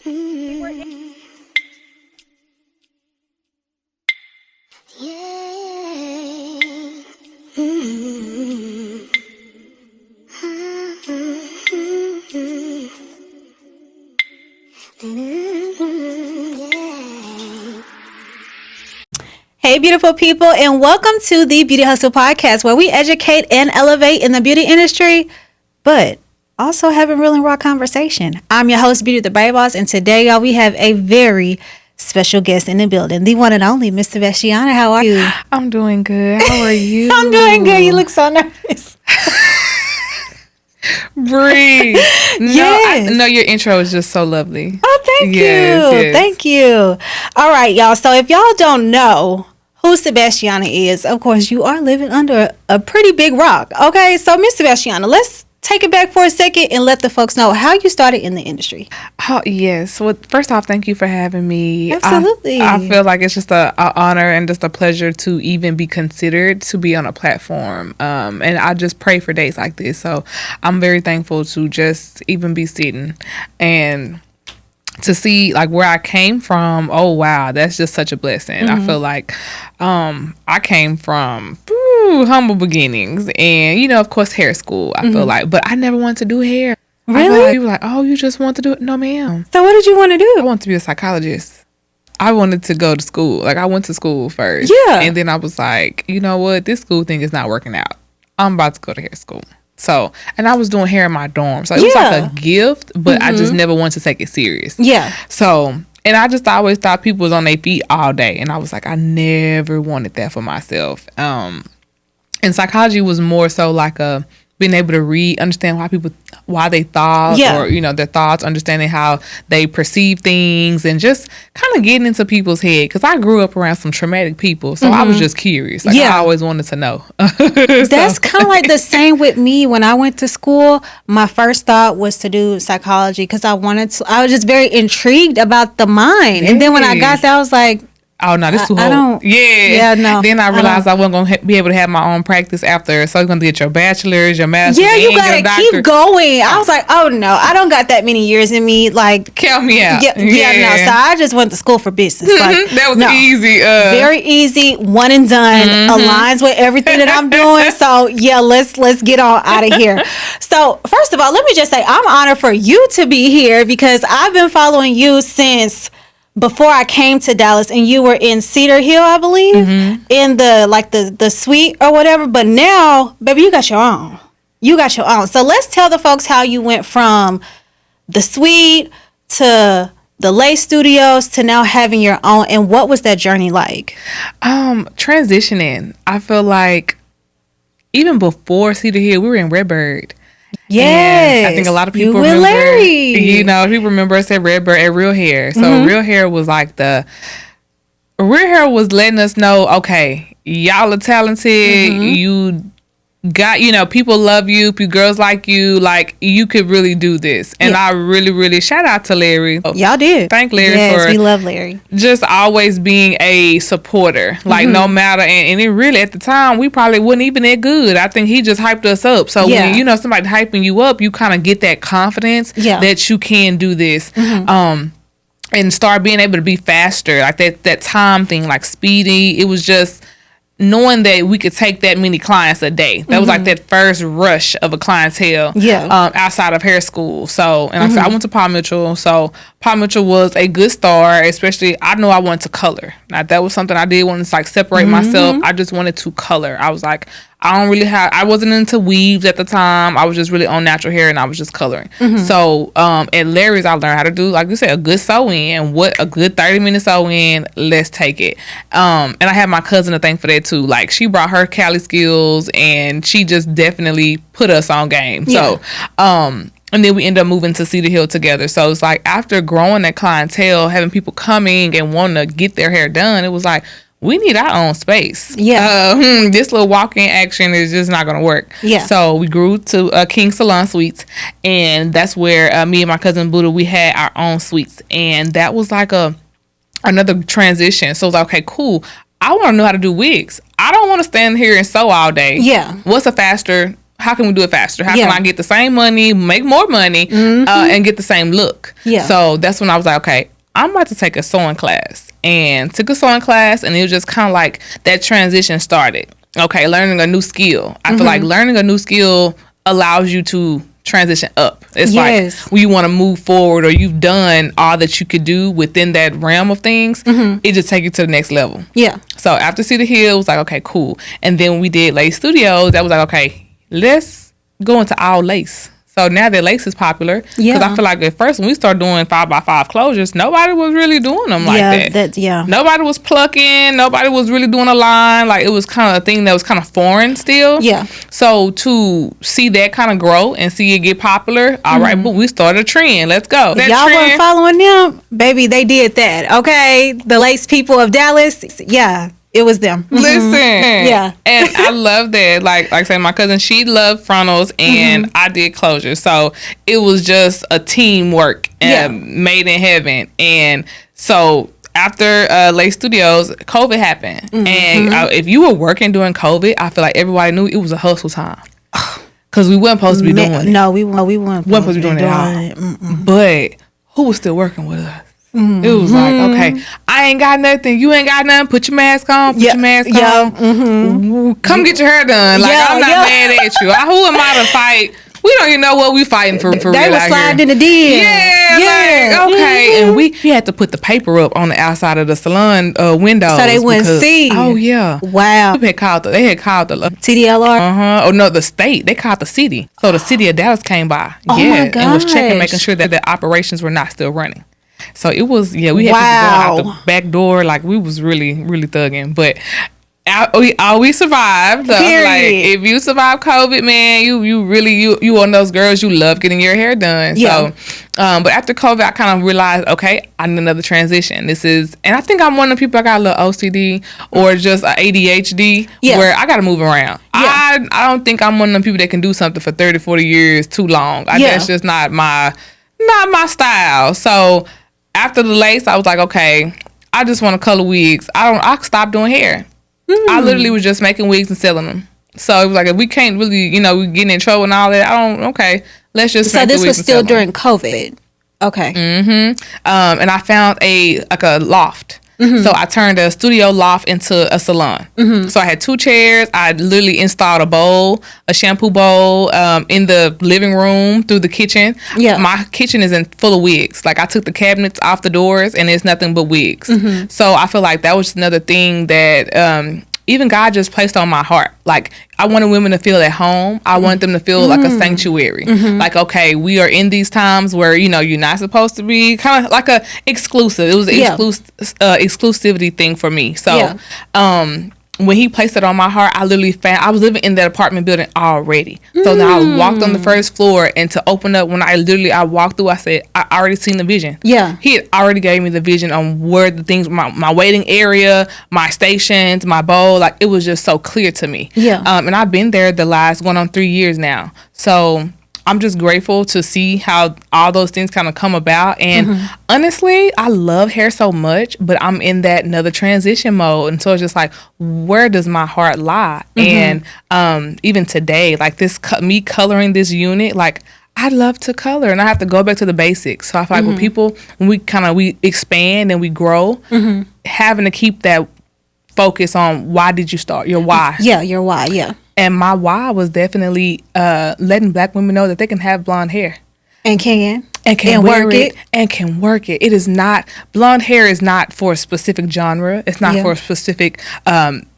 Hey, beautiful people, and welcome to the Beautè Hustle podcast, where we educate and elevate in the beauty industry, but also having real and raw conversation. I'm your host, Beauty the Brave Boss, and today, y'all, we have a very special guest in the building, the one and only Miss Sebastiana. How are you? I'm doing good. How are you? I'm doing good. You look so nervous. Breathe. Yes. No, your intro is just so lovely. Oh, thank you. Yes. Thank you. All right, y'all. So if y'all don't know who Sebastiana is, of course, you are living under a pretty big rock. Okay, so Miss Sebastiana, let's take it back for a second and let the folks know how you started in the industry. Oh, yes. Well, first off, thank you for having me. Absolutely. I feel like it's just an honor and just a pleasure to even be considered to be on a platform. And I just pray for days like this. So I'm very thankful to just even be sitting and to see like where I came from. Oh, wow. That's just such a blessing. Mm-hmm. I feel like I came from humble beginnings and, you know, of course, hair school, I feel like, but I never wanted to do hair. Really? Like, people were like, oh, you just want to do it? No, ma'am. So what did you want to do? I wanted to be a psychologist. I wanted to go to school. Like, I went to school first. Yeah. And then I was like, you know what? This school thing is not working out. I'm about to go to hair school. So, and I was doing hair in my dorm. So it was like a gift, but I just never wanted to take it serious. Yeah. So, and I just always thought people was on their feet all day. And I was like, I never wanted that for myself. And psychology was more so like being able to read, understand why they thought, or, you know, their thoughts, understanding how they perceive things, and just kind of getting into people's head. Because I grew up around some traumatic people, so I was just curious. Like, I always wanted to know. That's kind of like the same with me. When I went to school, my first thought was to do psychology because I was just very intrigued about the mind. Yes. And then when I got there, I was like, oh, no, this is too hard. Yeah, no. Then I realized I wasn't going to be able to have my own practice after. So you're going to get your bachelor's, your master's, yeah, you got to keep going. I was like, oh, no, I don't got that many years in me. Like, count me out. Yeah, no. So I just went to school for business. Like, that was easy. Very easy, one and done, aligns with everything that I'm doing. So, yeah, let's get on out of here. So, first of all, let me just say, I'm honored for you to be here because I've been following you since before I came to Dallas, and you were in Cedar Hill, I believe, in the suite or whatever. But now, baby, you got your own. You got your own. So let's tell the folks how you went from the suite to the Lay Studios to now having your own, and what was that journey like? Transitioning. I feel like even before Cedar Hill, we were in Redbird. Yes, and I think a lot of people remember. Larry. You know, people remember us at Redbird at Real Hair. So Real Hair was like Real Hair was letting us know, okay, y'all are talented. You got, you know, people love you. Girls like you could really do this. And I really, really shout out to Larry. Y'all did. Thank Larry for we love Larry. Just always being a supporter. Like no matter, and it really at the time we probably wasn't even that good. I think he just hyped us up. So when you know somebody hyping you up, you kind of get that confidence that you can do this. And start being able to be faster. Like that time thing, like speedy. It was just knowing that we could take that many clients a day. That was like that first rush of a clientele outside of hair school. So, and like I said, I went to Paul Mitchell. So Paul Mitchell was a good start, especially I knew I wanted to color. Now, that was something I did want to like separate myself. I just wanted to color. I was like, I wasn't into weaves at the time. I was just really on natural hair and I was just coloring. So at Larry's, I learned how to do, like you said, a good sew in. What a good 30-minute sew in. Let's take it. And I had my cousin to thank for that too. Like she brought her Cali skills and she just definitely put us on game. So, and then we ended up moving to Cedar Hill together. So it's like after growing that clientele, having people coming and wanting to get their hair done, it was like, we need our own space. This little walk-in action is just not going to work. So we grew to King Salon Suites, and that's where me and my cousin Buddha, we had our own suites, and that was like another transition. So it was like, okay, cool. I want to know how to do wigs. I don't want to stand here and sew all day. What's a faster how can we do it faster? How can I get the same money, make more money, and get the same look? Yeah. So that's when I was like, okay, I'm about to take a sewing class. And took a sewing class, and it was just kind of like that transition started. Okay, learning a new skill. I feel like learning a new skill allows you to transition up. It's like when you want to move forward, or you've done all that you could do within that realm of things, it just take you to the next level. Yeah. So after Cedar Hill, it was like, okay, cool. And then when we did Lace Studios, that was like, okay, let's go into all lace. So now that lace is popular, because I feel like at first when we started doing 5x5 closures, nobody was really doing them like that. Nobody was plucking. Nobody was really doing a line. Like, it was kind of a thing that was kind of foreign still. Yeah. So to see that kind of grow and see it get popular, all right, but we started a trend. Let's go. If y'all weren't following them, baby, they did that. Okay, the lace people of Dallas, it was them. Listen. Yeah. And I love that. Like I said, my cousin, she loved frontals, and I did closures. So it was just a teamwork made in heaven. And so after Lace Studios, COVID happened. And if you were working during COVID, I feel like everybody knew it was a hustle time. Because we weren't supposed to be doing it. No, we weren't supposed to be doing it. But who was still working with us? It was like, okay, I ain't got nothing. You ain't got nothing. Put your mask on. Put your mask on. Come get your hair done. Like, I'm not mad at you. Who am I to fight? We don't even know what we fighting for. They were sliding in the DM. Like, okay. And we had to put the paper up on the outside of the salon windows. So they wouldn't see. Oh, yeah. Wow. They had called the TDLR? Oh, no, the state. They called the city. So the city of Dallas came by. Oh, my gosh. And was checking, making sure that the operations were not still running. So it was, we had people going out the back door. Like, we was really, really thugging. But we survived. So, like, if you survive COVID, man, you really one of those girls, you love getting your hair done. Yeah. So, but after COVID, I kind of realized, okay, I need another transition. And I think I'm one of the people, I got a little OCD or just ADHD where I got to move around. Yeah. I don't think I'm one of the people that can do something for 30, 40 years too long. That's just not my style. So after the lace, I was like, okay, I just want to color wigs. I stopped doing hair. I literally was just making wigs and selling them. So it was like, if we can't really, we getting in trouble and all that, let's just make the wigs. So this was still during COVID. Okay. And I found a loft. So I turned a studio loft into a salon. So I had 2 chairs. I literally installed a shampoo bowl in the living room through the kitchen. Yeah. My kitchen is full of wigs. Like, I took the cabinets off the doors, and it's nothing but wigs. So I feel like that was another thing that even God just placed on my heart. Like, I wanted women to feel at home. I wanted them to feel like a sanctuary. Like, okay, we are in these times where, you're not supposed to be, kind of like a exclusive. It was an exclusivity thing for me. So, when he placed it on my heart, I literally found, I was living in that apartment building already. So now I walked on the first floor, and to open up, when I walked through, I said, I already seen the vision. Yeah. He had already gave me the vision on where the things, my waiting area, my stations, my bowl, like, it was just so clear to me. Yeah. And I've been there the last going on 3 years now. So I'm just grateful to see how all those things kind of come about. And honestly, I love hair so much, but I'm in that another transition mode. And so it's just like, where does my heart lie? And even today, like me coloring this unit, like, I love to color, and I have to go back to the basics. So I feel like when we expand and we grow, having to keep that focus on why did you start, your why. Yeah, your why, yeah. And my why was definitely letting Black women know that they can have blonde hair. And can work it. And can work it. It is not, blonde hair is not for a specific genre. It's not for a specific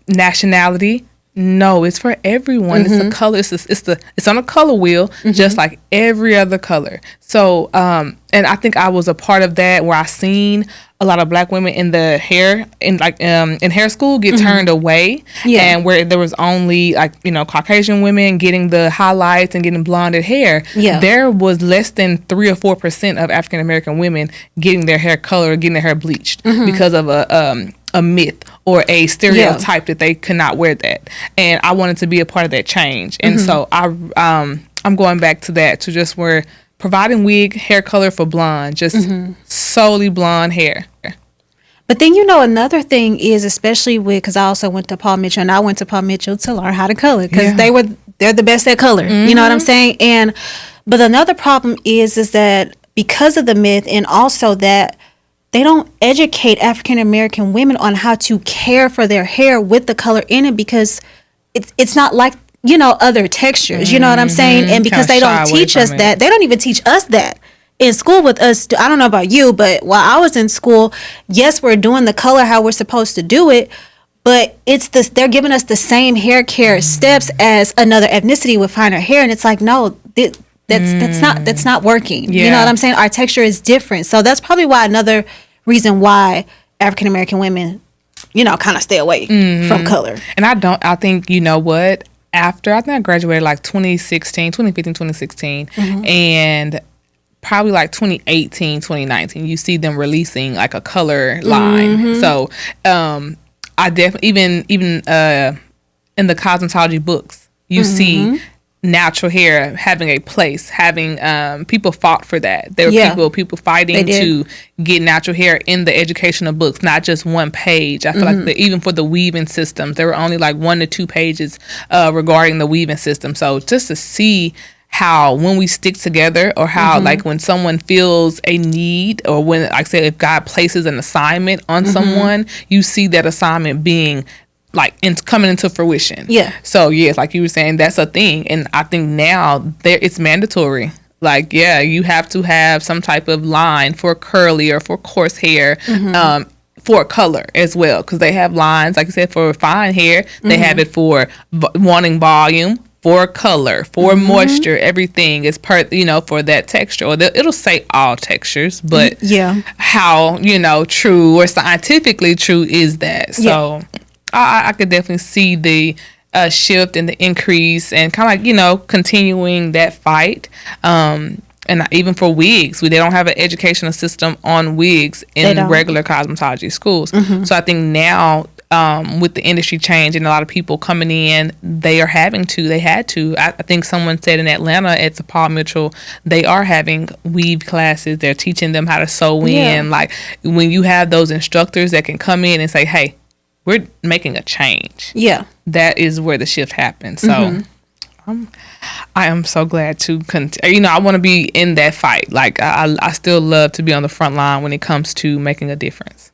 nationality. No, it's for everyone. It's a color. It's on a color wheel, just like every other color. So, and I think I was a part of that, where I seen a lot of Black women in the hair, in hair school, get turned away, and where there was only Caucasian women getting the highlights and getting blonded hair. Yeah. There was less than 3 or 4% of African American women getting their hair colored, getting their hair bleached because of a myth or a stereotype that they could not wear that. And I wanted to be a part of that change. And so I'm going back to that, to just where providing wig hair color for blonde, just solely blonde hair. But then, another thing is, especially because I also went to Paul Mitchell, and I went to Paul Mitchell to learn how to color, because they were they're the best at color. You know what I'm saying? But another problem is that because of the myth, and also that they don't educate African American women on how to care for their hair with the color in it, because it's not like, other textures. You know what I'm saying? And because they don't teach us that, they don't even teach us that in school with us. I don't know about you, but while I was in school, yes, we're doing the color how we're supposed to do it, but they're giving us the same hair care steps as another ethnicity with finer hair, and it's like, no, that's not working. You know what I'm saying? Our texture is different. So that's probably another reason why African American women, kind of stay away from color. And I think, you know what? After, I think I graduated like 2015, 2016, and probably like 2018, 2019, you see them releasing like a color line. So I definitely, even in the cosmetology books, you see natural hair having a place, having people fought for that. There were people fighting to get natural hair in the educational books, not just one page. I feel like even for the weaving systems, there were only like 1 to 2 pages regarding the weaving system. So just to see how when we stick together, or how like when someone feels a need, or when, like I said, if God places an assignment on someone, you see that assignment being like coming into fruition. So yes, like you were saying, that's a thing. And I think now it's mandatory. Like, you have to have some type of line for curly or for coarse hair, for color as well, because they have lines, like I said, for fine hair. They have it for wanting volume, for color, for moisture. Everything is for that texture, or it'll say all textures, but how true or scientifically true is that? So I could definitely see the shift and the increase, and kind of like continuing that fight. And even for wigs, they don't have an educational system on wigs in regular cosmetology schools. So I think now, with the industry change and a lot of people coming in, they had to. I think someone said in Atlanta at the Paul Mitchell, they are having weave classes. They're teaching them how to sew in. Like, when you have those instructors that can come in and say, hey, we're making a change. That is where the shift happens. So I am so glad to I want to be in that fight. Like, I still love to be on the front line when it comes to making a difference.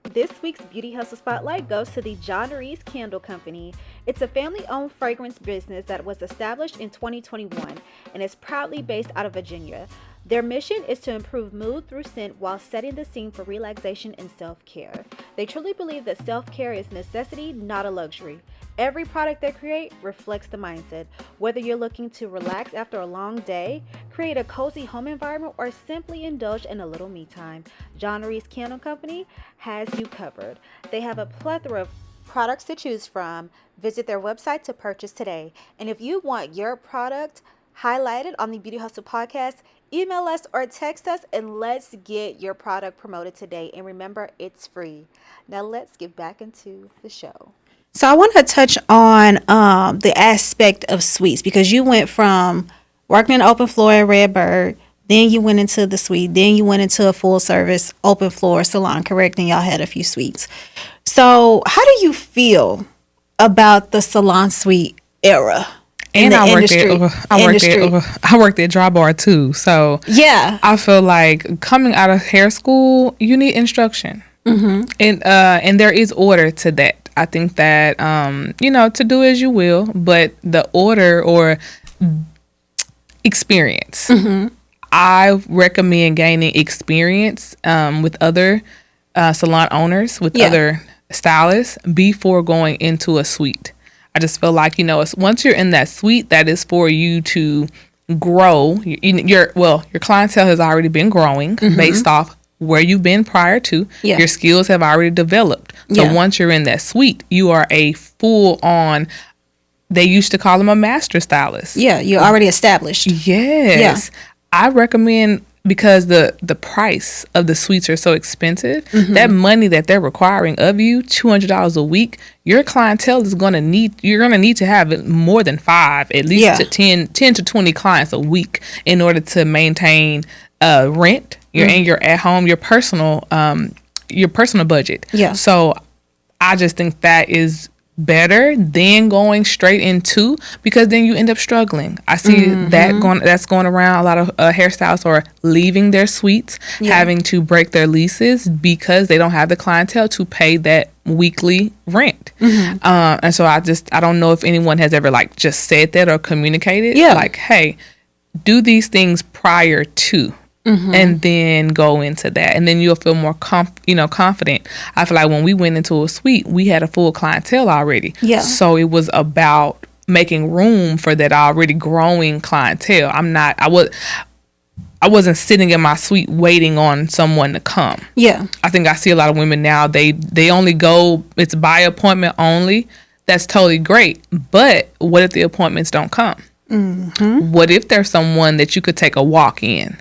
This week's Beautè Hustle Spotlight goes to the John Reese Candle Company. It's a family-owned fragrance business that was established in 2021 and is proudly based out of Virginia. Their mission is to improve mood through scent while setting the scene for relaxation and self-care. They truly believe that self-care is a necessity, not a luxury. Every product they create reflects the mindset. Whether you're looking to relax after a long day, create a cozy home environment, or simply indulge in a little me time, John Reese Candle Company has you covered. They have a plethora of products to choose from. Visit their website to purchase today. And if you want your product highlighted on the Beautè Hustle podcast, email us or text us, and let's get your product promoted today. And remember, it's free. Now let's get back into the show. So I want to touch on the aspect of suites, because you went from working in open floor at Redbird, then you went into the suite, then you went into a full service open floor salon, correct? And y'all had a few suites. So how do you feel about the salon suite era? And I worked at Dry Bar too. So I feel like coming out of hair school, you need instruction. And there is order to that. I think that, to do as you will, but the order or experience. I recommend gaining experience with other salon owners, with other stylists before going into a suite. I just feel like, once you're in that suite, that is for you to grow. Your clientele has already been growing based off where you've been prior to. Your skills have already developed. So once you're in that suite, you are a full on, they used to call them a master stylist. You're already established. Yes. I recommend, because the price of the suites are so expensive, that money that they're requiring of you, $200 a week, your clientele is going to need to have more than 5, at least to 10 to 20 clients a week in order to maintain rent, and your at home, your personal budget. So I just think that is better than going straight into, because then you end up struggling. I see that's going around. A lot of hairstylists are leaving their suites, having to break their leases because they don't have the clientele to pay that weekly rent. And so I don't know if anyone has ever like just said that or communicated like, hey, do these things prior to. And then go into that, and then you'll feel more confident. I feel like when we went into a suite, we had a full clientele already. So it was about making room for that already growing clientele. I wasn't sitting in my suite waiting on someone to come. I think I see a lot of women now, they only go, it's by appointment only. That's totally great, but what if the appointments don't come? What if there's someone that you could take a walk in?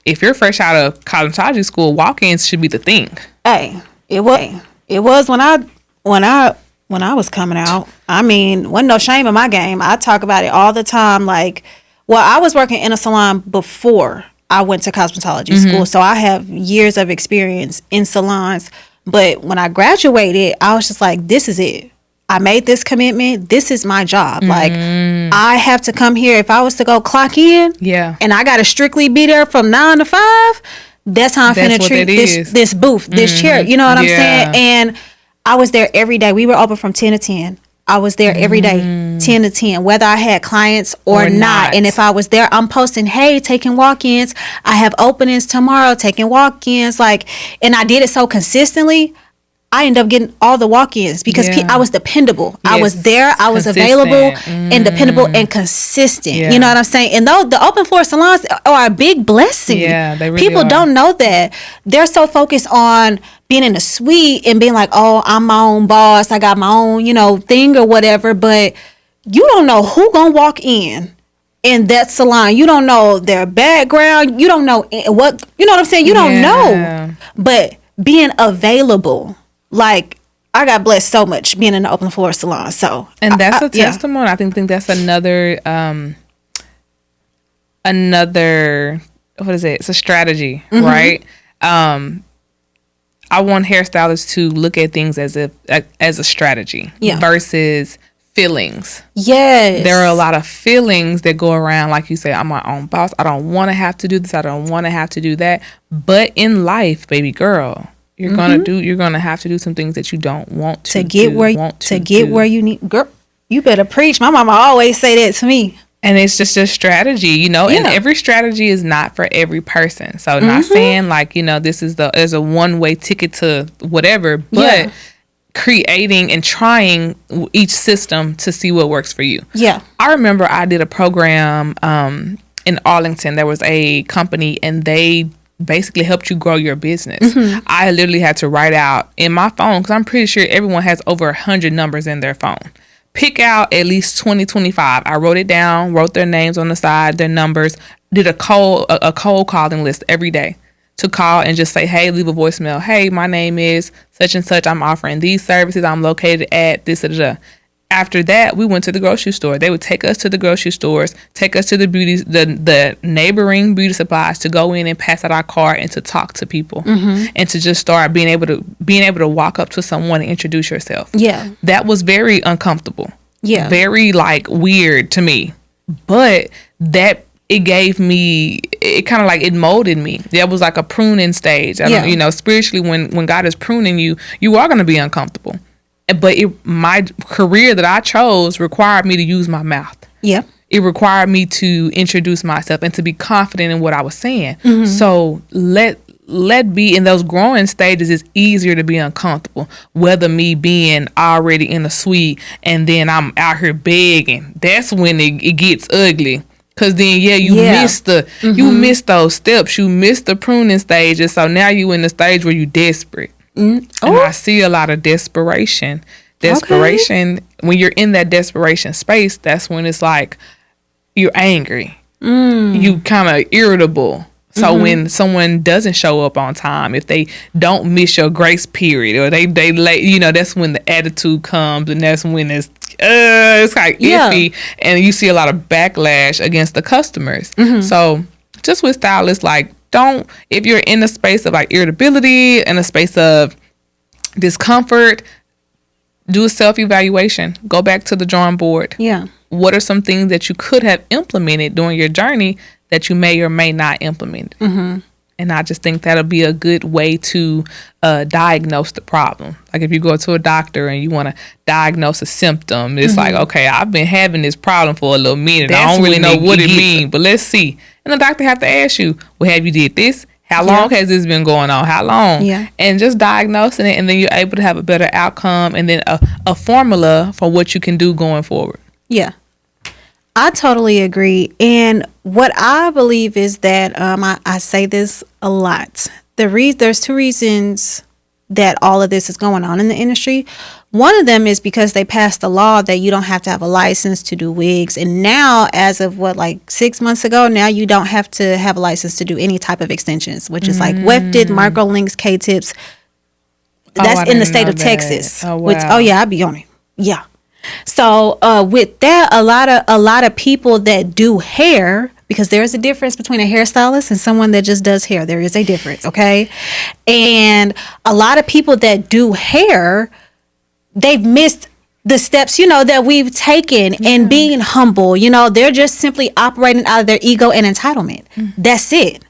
If you're fresh out of cosmetology school, walk-ins should be the thing. Hey, it was when I was coming out. I mean, wasn't no shame in my game. I talk about it all the time. Like, well, I was working in a salon before I went to cosmetology school, so I have years of experience in salons. But when I graduated, I was just like, this is it. I made this commitment. This is my job. Like, I have to come here. If I was to go clock in, and I got to strictly be there from 9 to 5, that's how I'm finna treat this booth, this chair. You know what I'm saying? And I was there every day. We were open from 10 to 10. I was there every day, 10 to 10, whether I had clients or not. And if I was there, I'm posting, hey, taking walk-ins. I have openings tomorrow, taking walk-ins. Like, and I did it so consistently, I ended up getting all the walk-ins because I was dependable. I was there. I was available and dependable and consistent. You know what I'm saying? And though the open floor salons are a big blessing. They really People are. don't know that. They're so focused on being in a suite and being like, oh, I'm my own boss. I got my own, thing or whatever. But you don't know who gonna walk in that salon. You don't know their background. You don't know what, you know what I'm saying? You don't know. But being available, like, I got blessed so much being in the open floor salon. So, and that's a testimony. I think that's another what is it? It's a strategy, right? I want hairstylists to look at things as a strategy versus feelings. There are a lot of feelings that go around, like you say, I'm my own boss. I don't want to have to do this. I don't want to have to do that. But in life, baby girl, you're gonna have to do some things that you don't want to get where you need. Girl, you better preach. My mama always say that to me. And it's just a strategy, and every strategy is not for every person. So not saying like, this is there's a one-way ticket to whatever, but creating and trying each system to see what works for you. I remember I did a program in Arlington. There was a company, and they basically helped you grow your business. I literally had to write out in my phone, because I'm pretty sure everyone has over 100 numbers in their phone. Pick out at least 20, 25. I wrote it down, wrote their names on the side, their numbers, did a cold calling list every day to call and just say, hey, leave a voicemail. Hey, my name is such and such. I'm offering these services. I'm located at this. After that, we went to the grocery store. They would take us to the grocery stores, take us to the neighboring beauty supplies to go in and pass out our card and to talk to people and to just start being able to walk up to someone and introduce yourself. That was very uncomfortable. Very like weird to me. But that it gave me, it kind of like it molded me. That was like a pruning stage. Spiritually, when God is pruning you, you are going to be uncomfortable. But my career that I chose required me to use my mouth. It required me to introduce myself and to be confident in what I was saying. So let be in those growing stages, it's easier to be uncomfortable. Whether me being already in a suite and then I'm out here begging, that's when it gets ugly. Cause then you miss you miss those steps, you miss the pruning stages. So now you in the stage where you desperate. And I see a lot of desperation. When you're in that desperation space, that's when it's like you're angry. You kind of irritable. So when someone doesn't show up on time, if they don't miss your grace period, or they late, that's when the attitude comes, and that's when it's like iffy, and you see a lot of backlash against the customers. So just with stylists, like, if you're in a space of like irritability, in a space of discomfort, do a self-evaluation. Go back to the drawing board. Yeah. What are some things that you could have implemented during your journey that you may or may not implement? Mm-hmm. And I just think that'll be a good way to diagnose the problem. Like if you go to a doctor and you want to diagnose a symptom, it's like, okay, I've been having this problem for a little minute. I don't really know what it means, but let's see. And the doctor have to ask you, well, have you did this? How long has this been going on? How long? Yeah. And just diagnosing it, and then you're able to have a better outcome, and then a formula for what you can do going forward. Yeah. I totally agree. And what I believe is that I say this a lot. There's two reasons that all of this is going on in the industry. One of them is because they passed a law that you don't have to have a license to do wigs. And now, as of 6 months ago, now you don't have to have a license to do any type of extensions, which is like wefted, micro links, K-tips. That's in the state of Texas. Oh, wow. Yeah, I'd be on it. Yeah. So with that, a lot of people that do hair, because there is a difference between a hairstylist and someone that just does hair. There is a difference, okay? And a lot of people that do hair, they've missed the steps, that we've taken and being humble. They're just simply operating out of their ego and entitlement. That's it.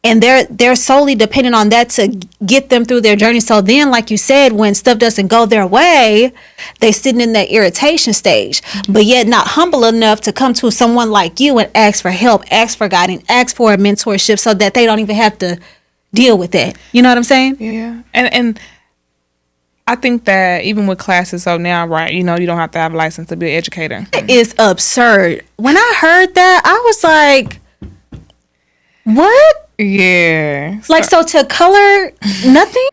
And they're solely dependent on that to get them through their journey. So then, like you said, when stuff doesn't go their way, they're sitting in that irritation stage, but yet not humble enough to come to someone like you and ask for help, ask for guidance, ask for a mentorship so that they don't even have to deal with that. You know what I'm saying? Yeah. And I think that even with classes, so now, right, you don't have to have a license to be an educator. It is absurd. When I heard that, I was like, what? Yeah. So to color nothing?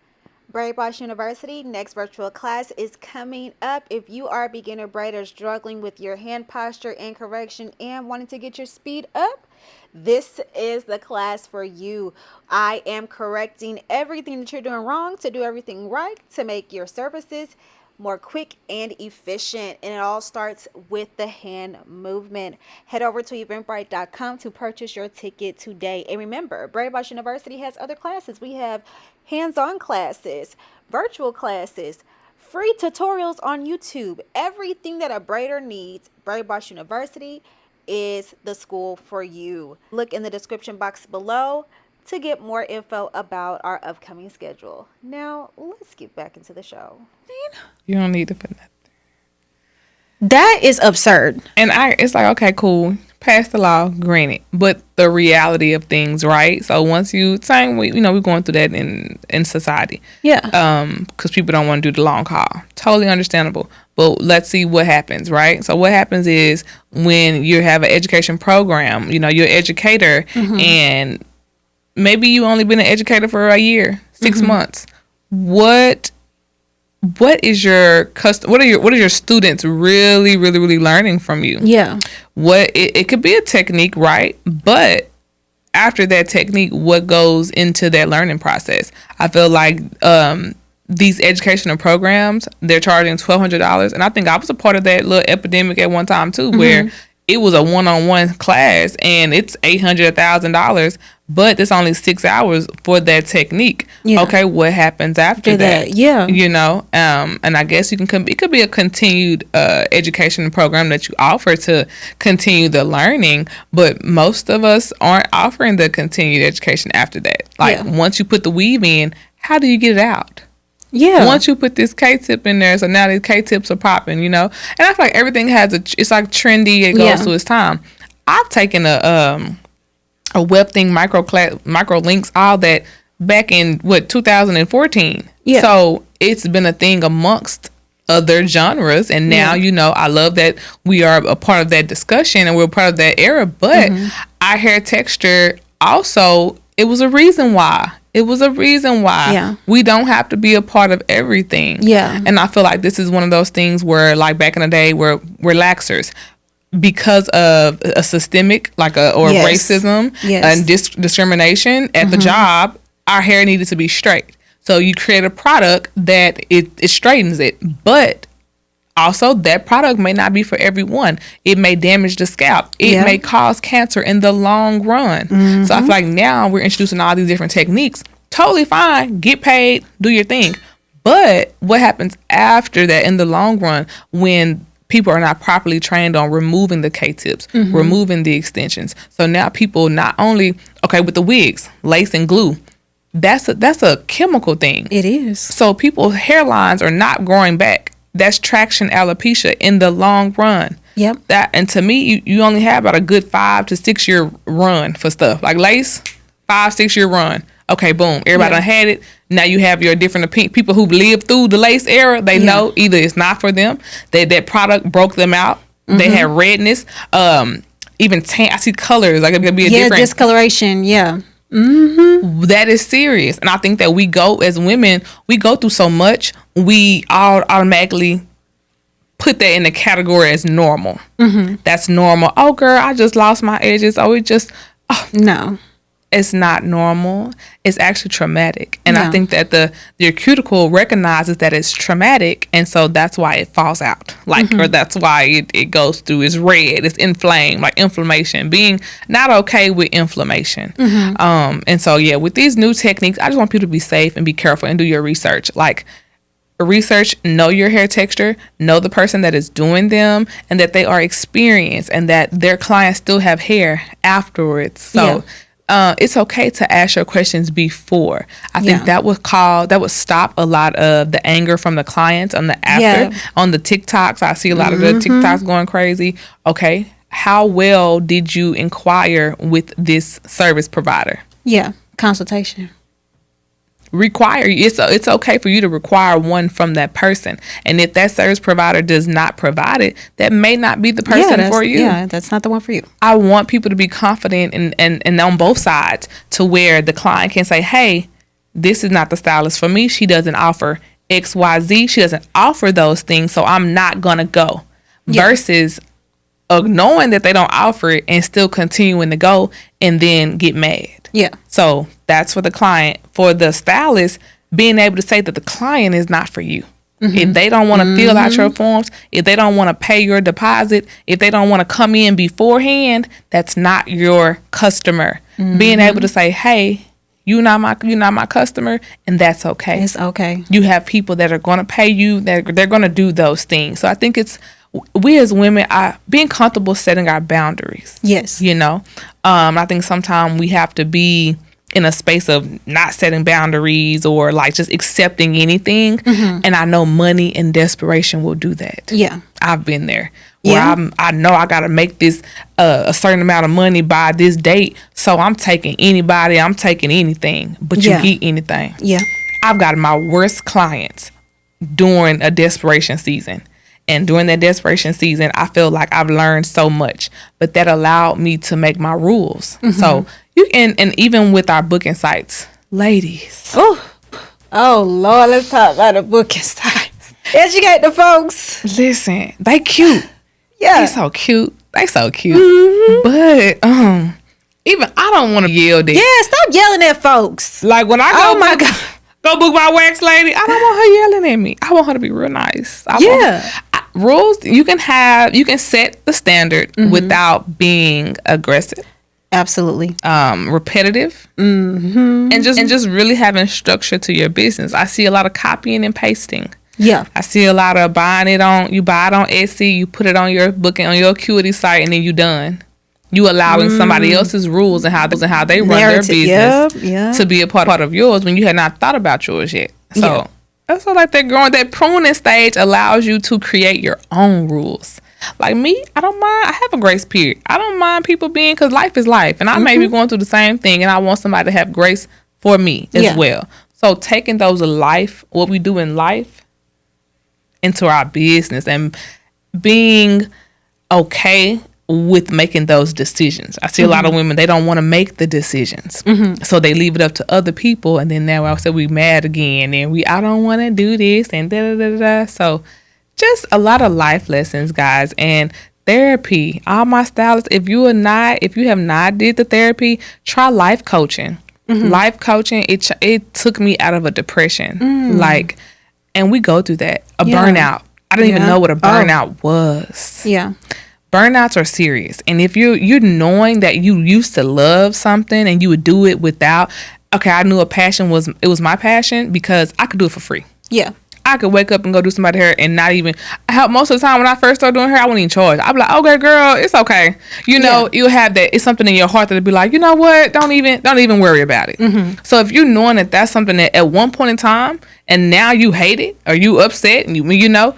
Braid Boss University next virtual class is coming up. If you are a beginner braider struggling with your hand posture and correction and wanting to get your speed up, this is the class for you. I am correcting everything that you're doing wrong to do everything right to make your services more quick and efficient, and it all starts with the hand movement. Head over to eventbrite.com to purchase your ticket today. And remember, Braid Boss University has other classes. We have hands-on classes, virtual classes, free tutorials on YouTube. Everything that a braider needs, Braid Boss University is the school for you. Look in the description box below to get more info about our upcoming schedule. Now, let's get back into the show. You don't need to put that there. That is absurd. And it's like, okay, cool. Pass the law, granted. But the reality of things, right? So once we're going through that in society. Yeah. Because people don't want to do the long haul. Totally understandable. But let's see what happens, right? So what happens is when you have an education program, you're an educator, and maybe you only been an educator for a year, 6 months. What is what are your students really learning from you? Yeah. It could be a technique, right? But after that technique, what goes into that learning process? I feel like these educational programs, they're charging $1,200, and I think I was a part of that little epidemic at one time too, where it was a one-on-one class and it's $800, $1,000, but it's only 6 hours for that technique. Yeah. Okay, what happens after that? Yeah. And I guess it could be a continued education program that you offer to continue the learning, but most of us aren't offering the continued education after that. Once you put the weave in, how do you get it out? Yeah. Once you put this K-tip in there, so now these K-tips are popping, And I feel like everything it's like trendy. It goes to its time. I've taken a web thing, micro links, all that back in 2014. Yeah. So it's been a thing amongst other genres, and now I love that we are a part of that discussion and we're part of that era. But our hair texture also, it was a reason why. We don't have to be a part of everything. Yeah. And I feel like this is one of those things where, like back in the day, where relaxers, because of a systemic, racism and discrimination at the job, our hair needed to be straight. So you create a product that it straightens it, but also that product may not be for everyone. It may damage the scalp. It may cause cancer in the long run. So I feel like now we're introducing all these different techniques. Totally fine. Get paid. Do your thing. But what happens after that in the long run when people are not properly trained on removing the K-tips, removing the extensions? So now people not only, with the wigs, lace and glue, that's a chemical thing. It is. So people's hairlines are not growing back. That's traction alopecia in the long run. Yep. And to me, you only have about a good 5 to 6 year run for stuff like lace. 5-6 year run. Okay, boom. Everybody done had it. Now you have your different opinion. People who lived through the lace era, they know either it's not for them. That product broke them out. They had redness. Even tan. I see colors. Like it could be a different discoloration. Yeah. That is serious. And I think that we go as women, we go through so much. We all automatically put that in the category as normal. That's normal. Oh, girl, I just lost my edges. No. It's not normal. It's actually traumatic. And I think that your cuticle recognizes that it's traumatic. And so that's why it falls out. Or that's why it goes through. It's red. It's inflamed, like inflammation. Being not okay with inflammation. And so, with these new techniques, I just want people to be safe and be careful and do your research. Research, know your hair texture, know the person that is doing them, and that they are experienced and that their clients still have hair afterwards. So it's okay to ask your questions before. I think that would stop a lot of the anger from the clients on the after. On the TikToks, I see a lot of the TikToks going crazy. Okay, how well did you inquire with this service provider? Yeah, consultation. It's okay for you to require one from that person, and if that service provider does not provide it, that may not be the person for you. That's not the one for you. I want people to be confident and on both sides, to where the client can say, hey, this is not the stylist for me. She doesn't offer XYZ. She doesn't offer those things, so I'm not gonna go. Versus knowing that they don't offer it and still continuing to go and then get mad. So that's for the client. For the stylist, being able to say that the client is not for you. If they don't want to fill out your forms, if they don't want to pay your deposit, if they don't want to come in beforehand, that's not your customer. Being able to say, hey, you're not my customer, and that's okay. It's okay. You have people that are going to pay you. They're going to do those things. So I think we as women are being comfortable setting our boundaries. Yes. I think sometimes we have to be in a space of not setting boundaries or just accepting anything. And I know money and desperation will do that. Yeah. I've been there. Where I know I got to make this a certain amount of money by this date. So I'm taking anybody. I'm taking anything. But you get anything. Yeah. I've got my worst clients during a desperation season. And during that desperation season, I feel like I've learned so much, but that allowed me to make my rules. So you can, and even with our booking sites, ladies. Oh Lord, let's talk about the booking sites. Educate the folks. Listen, they cute. Yeah, they so cute. But even I don't want to yell there. Yeah, stop yelling at folks. Like when I go, oh my God. Go book my wax lady. I don't want her yelling at me. I want her to be real nice. Rules you can set the standard without being aggressive. Absolutely. Repetitive. And just really having structure to your business. I see a lot of copying and pasting. Yeah. I see a lot of you buy it on Etsy, you put it on your booking on your Acuity site, and then you done. You allowing somebody else's rules and how they run their business to be a part of yours when you had not thought about yours yet. So that's what that pruning stage allows you to create your own rules. Like me, I don't mind. I have a grace period. I don't mind people being, because life is life, and I may be going through the same thing, and I want somebody to have grace for me as well. So taking those what we do in life, into our business and being okay with making those decisions. I see a lot of women, they don't want to make the decisions. So they leave it up to other people, and then now I said we mad again, and I don't want to do this, and da-da-da-da. So just a lot of life lessons, guys, and therapy. All my stylists, if you have not did the therapy, try life coaching. Life coaching, it took me out of a depression. And we go through that. Burnout. I didn't even know what a burnout was. Yeah. Burnouts are serious. And if you're knowing that you used to love something and you would do it without, I knew it was my passion because I could do it for free. Yeah. I could wake up and go do somebody's hair and not even help. Most of the time when I first started doing hair, I wouldn't even charge. I'd be like, okay, girl, it's okay. You know, you'll have that. It's something in your heart that'll be like, you know what? Don't even worry about it. Mm-hmm. So if you're knowing that that's something that at one point in time and now you hate it or you upset and you know,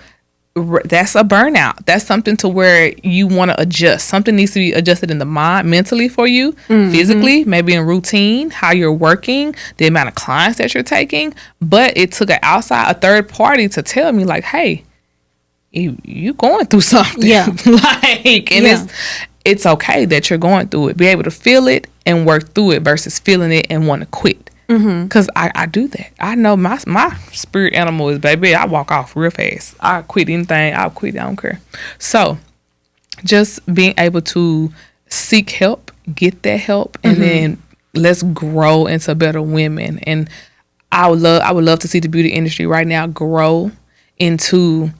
that's a burnout. That's something to where you want to adjust. Something needs to be adjusted in the mind, mentally for you, physically, maybe in routine, how you're working, the amount of clients that you're taking. But it took a third party to tell me like, hey, you going through something. Yeah. It's okay that you're going through it. Be able to feel it and work through it versus feeling it and want to quit. Because I do that. I know my spirit animal is, baby, I walk off real fast. I quit anything. I'll quit. I don't care. So just being able to seek help, get that help, and then let's grow into better women. And I would love to see the beauty industry right now grow into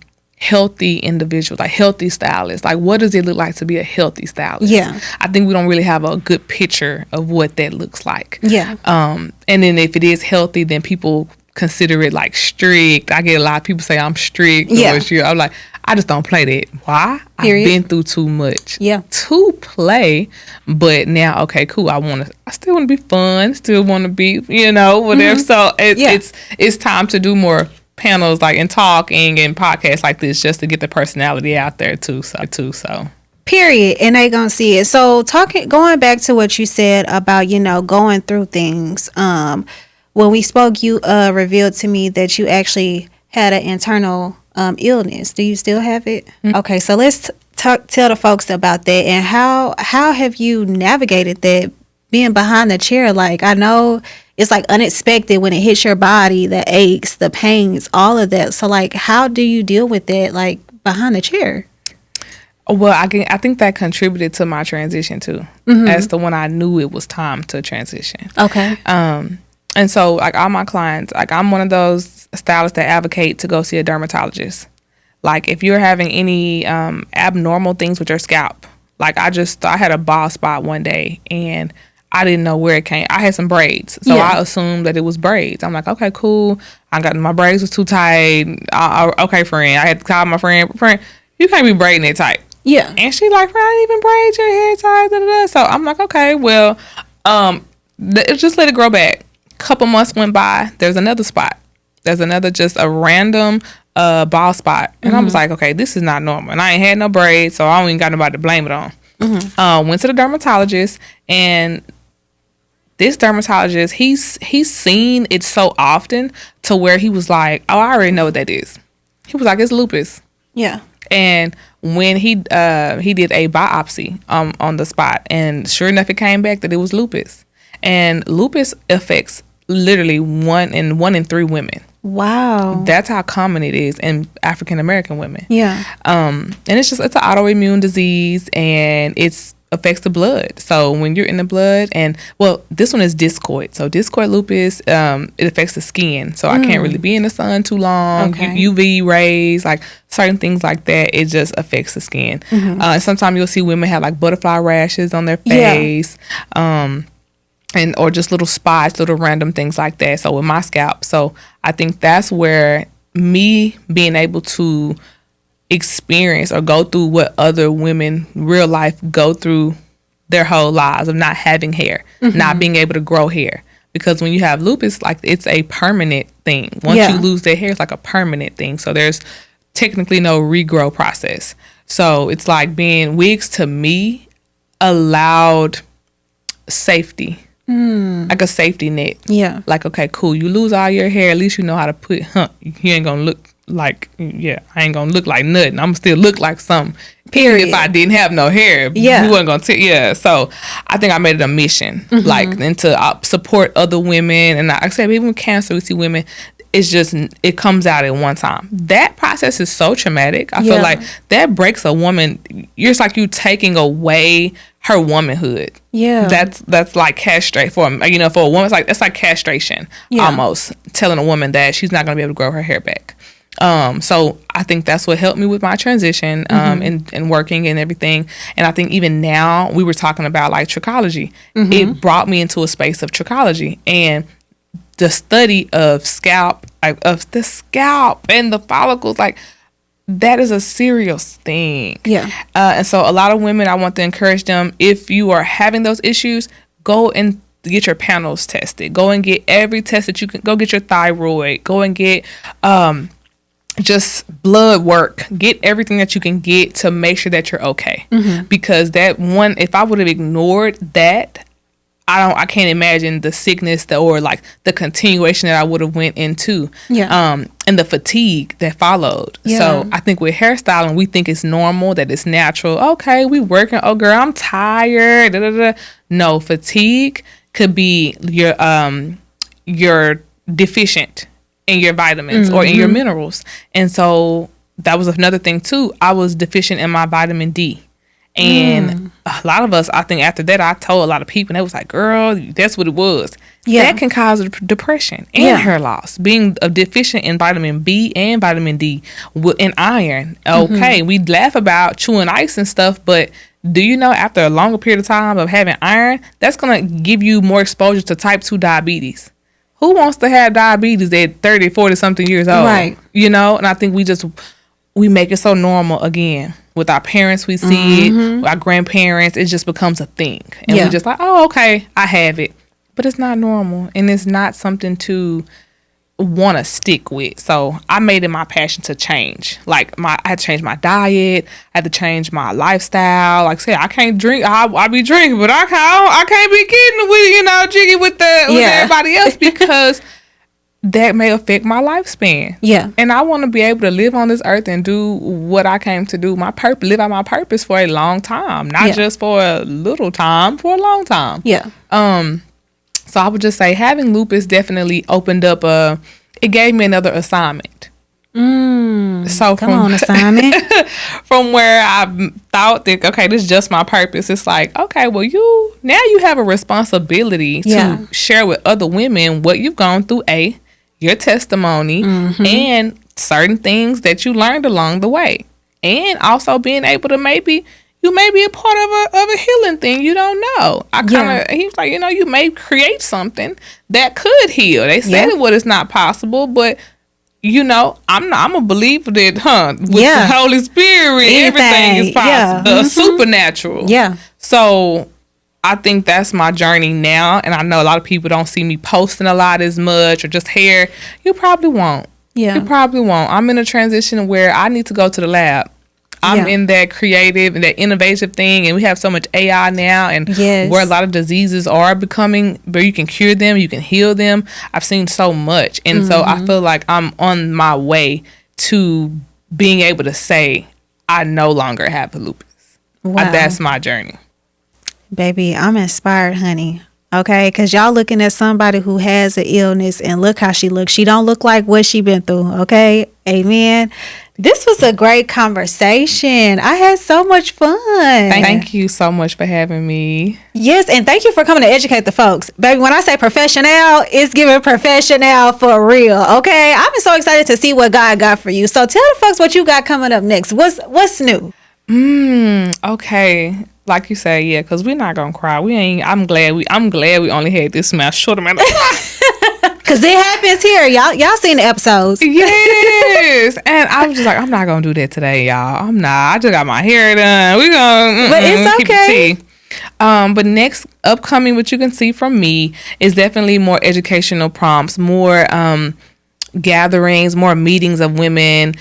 healthy individuals, like healthy stylists. Like, what does it look like to be a healthy stylist? Yeah. I think we don't really have a good picture of what that looks like. Yeah. And then if it is healthy, then people consider it like strict. I get a lot of people say I'm strict. Yeah. I'm like, I just don't play that. Why? Period. I've been through too much. Yeah. To play. But now, okay, cool. I still want to be fun. Still want to be, whatever. So it's time to do more panels and talking and podcasts like this just to get the personality out there too. So period. And they gonna see it. So going back to what you said about going through things, when we spoke, you revealed to me that you actually had an internal illness. Do you still have it? Okay, so let's tell the folks about that and how have you navigated that, being behind the chair? Like, I know it's unexpected when it hits your body, the aches, the pains, all of that. So how do you deal with that behind the chair? Well, I think that contributed to my transition too. As to when I knew it was time to transition. Okay. And so all my clients, I'm one of those stylists that advocate to go see a dermatologist. If you're having any abnormal things with your scalp, I had a bald spot one day and I didn't know where it came. I had some braids, so I assumed that it was braids. I'm like, okay, cool. My braids was too tight. Okay, friend. I had to call my friend, you can't be braiding it tight. Yeah. And she like, friend, I didn't even braid your hair tight. Da, da, da. So I'm like, okay, well, just let it grow back. Couple months went by. There's another spot. There's another just a random bald spot. And I was like, okay, this is not normal. And I ain't had no braids, so I don't even got nobody to blame it on. Went to the dermatologist, and this dermatologist, he's seen it so often to where he was like, oh, I already know what that is. He was like, it's lupus. Yeah. And when he did a biopsy on the spot, and sure enough, it came back that it was lupus. And lupus affects literally one in 3 women. Wow. That's how common it is in African American women. Yeah. And it's an autoimmune disease, and it affects the blood. So when you're in the blood, and this one is discoid. So discoid lupus, it affects the skin. So I can't really be in the sun too long. Okay. UV rays, certain things like that, it just affects the skin. And sometimes you'll see women have butterfly rashes on their face. Or just little spots, little random things like that. So with my scalp. So I think that's where me being able to experience or go through what other women real life go through their whole lives of not having hair, not being able to grow hair. Because when you have lupus, it's a permanent thing. Once you lose their hair, it's a permanent thing. So there's technically no regrow process. So it's being wigs to me allowed safety. Like a safety net. Yeah. Okay, cool. You lose all your hair, at least you know how to put, you ain't gonna look I ain't gonna look like nothing. I'm gonna still look like something. Period. If I didn't have no hair, we wasn't gonna So I think I made it a mission, and to support other women. And like I said, even with cancer, we see women, it's just, it comes out at one time. That process is so traumatic. I feel like that breaks a woman. It's like you taking away her womanhood. Yeah. That's like castrate for a woman. It's like castration almost, telling a woman that she's not going to be able to grow her hair back. So I think that's what helped me with my transition, and working and everything. And I think even now, we were talking about trichology. It brought me into a space of trichology, and the study of scalp like of the scalp and the follicles, like that is a serious thing. Yeah. And so a lot of women, I want to encourage them, if you are having those issues, go and get your panels tested. Go and get every test that you can. Go get your thyroid. Go and get just blood work. Get everything that you can get to make sure that you're okay. Because that one, if I would have ignored that, I can't imagine the sickness or like the continuation that I would have went into. Yeah. And the fatigue that followed. Yeah. So I think with hairstyling, we think it's normal, that it's natural. Okay, we working. Oh girl, I'm tired. Da, da, da. No, fatigue could be you're deficient in your vitamins or in your minerals. And so that was another thing too. I was deficient in my vitamin D. And a lot of us, I think after that, I told a lot of people, and they was like, girl, that's what it was. Yeah. That can cause depression and hair loss. Being deficient in vitamin B and vitamin D and iron. Okay, we laugh about chewing ice and stuff, but do you know after a longer period of time of having iron, that's going to give you more exposure to type 2 diabetes. Who wants to have diabetes at 30, 40 something years old? Right. You know, and I think we make it so normal again. With our parents, we see it. With our grandparents, it just becomes a thing. And we just like, oh, okay, I have it. But it's not normal. And it's not something to want to stick with. So I made it my passion to change. Like I had to change my diet. I had to change my lifestyle. Like I said, I can't drink. I be drinking, but I can't be kidding with, jiggy with everybody else because that may affect my lifespan. Yeah. And I want to be able to live on this earth and do what I came to do, my purpose, live out my purpose for a long time, not just for a little time, for a long time. Yeah. So I would just say having lupus definitely opened up it gave me another assignment. So come on, assignment. From where I thought that, okay, this is just my purpose. It's like, okay, well, you have a responsibility to share with other women what you've gone through, your testimony, and certain things that you learned along the way. And also being able to you may be a part of a healing thing. You don't know. He was like, you may create something that could heal. They said it it's not possible, but I'm a believer that, with the Holy Spirit, everything is possible. The supernatural. Yeah. So I think that's my journey now. And I know a lot of people don't see me posting a lot as much or just hair. You probably won't. Yeah. You probably won't. I'm in a transition where I need to go to the lab. I'm in that creative and that innovative thing, and we have so much AI now, and where a lot of diseases are becoming, where you can cure them, you can heal them. I've seen so much, and so I feel like I'm on my way to being able to say I no longer have lupus. Wow. That's my journey. Baby, I'm inspired, honey. Okay, because y'all looking at somebody who has an illness, and look how she looks. She don't look like what she been through. Okay, amen. This was a great conversation. I had so much fun. Thank you so much for having me. Yes, and thank you for coming to educate the folks. Baby, when I say professional, it's giving professional for real, okay? I'm so excited to see what God got for you. So tell the folks what you got coming up next. What's new? Okay. Like you say, yeah, because we're not going to cry. I'm glad we only had this short amount of time. Because it happens here. Y'all seen the episodes. Yes. And I was just like, I'm not going to do that today, y'all. I'm not. I just got my hair done. We're going to But it's okay. But next upcoming, what you can see from me is definitely more educational prompts, more gatherings, more meetings of women,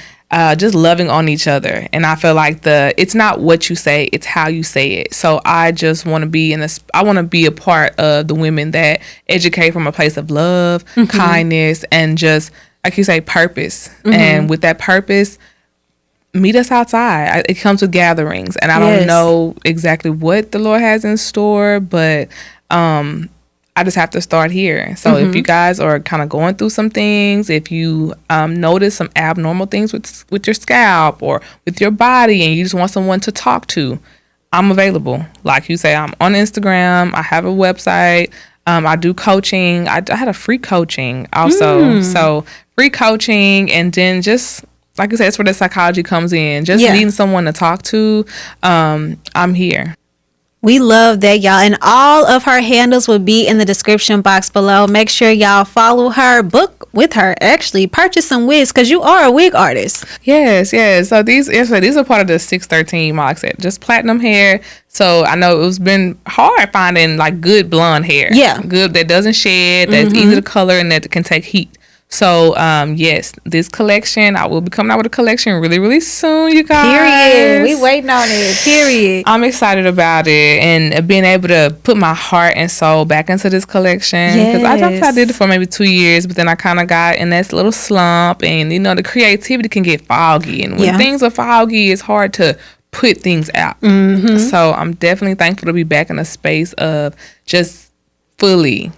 just loving on each other. And I feel like it's not what you say, it's how you say it. So I just want to be I want to be a part of the women that educate from a place of love, kindness, and just, like you say, purpose. And with that purpose, meet us outside. It comes with gatherings, and I don't know exactly what the Lord has in store, but I just have to start here. So if you guys are kind of going through some things, if you notice some abnormal things with your scalp or with your body, and you just want someone to talk to, I'm available. Like you say, I'm on Instagram. I have a website. I do coaching. I had a free coaching also. So free coaching, and then just, like I said, it's where the psychology comes in. Just needing someone to talk to. I'm here. We love that, y'all. And all of her handles will be in the description box below. Make sure y'all follow her, book with her, actually purchase some wigs, because you are a wig artist. Yes. So these are part of the 613, like I said, just platinum hair. So I know it's been hard finding like good blonde hair. Yeah. Good, that doesn't shed, that's easy to color, and that can take heat. So, yes, this collection, I will be coming out with a collection really, really soon, you guys. Period. We waiting on it. Period. I'm excited about it and being able to put my heart and soul back into this collection. Because I did it for maybe 2 years, but then I kind of got in that little slump, and, you know, the creativity can get foggy. And when things are foggy, it's hard to put things out. So I'm definitely thankful to be back in a space of just fully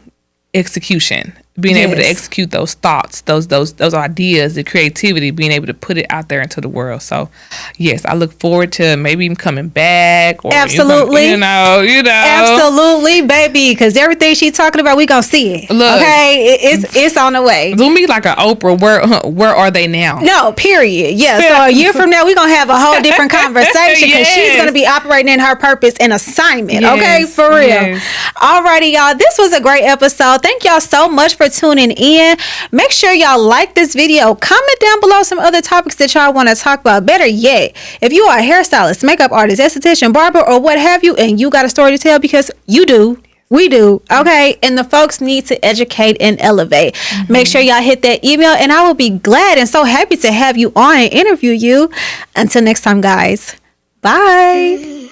execution, being able to execute those thoughts, those ideas, the creativity, being able to put it out there into the world. So yes, I look forward to maybe even coming back, or absolutely, you know, absolutely, baby, because everything she's talking about, we gonna see it. Look, okay, it's on the way. Do me like an Oprah. Where are they now? No, period. Yeah. So a year from now, we're gonna have a whole different conversation, because she's gonna be operating in her purpose and assignment. Okay, for real. Alrighty, y'all. This was a great episode. Thank y'all so much for tuning in. Make sure y'all like this video. Comment down below some other topics that y'all want to talk about. Better yet, if you are a hairstylist, makeup artist, esthetician, barber, or what have you, and you got a story to tell, because you do, we do, okay? And the folks need to educate and elevate. Make sure y'all hit that email, and I will be glad and so happy to have you on and interview you. Until next time, guys. Bye.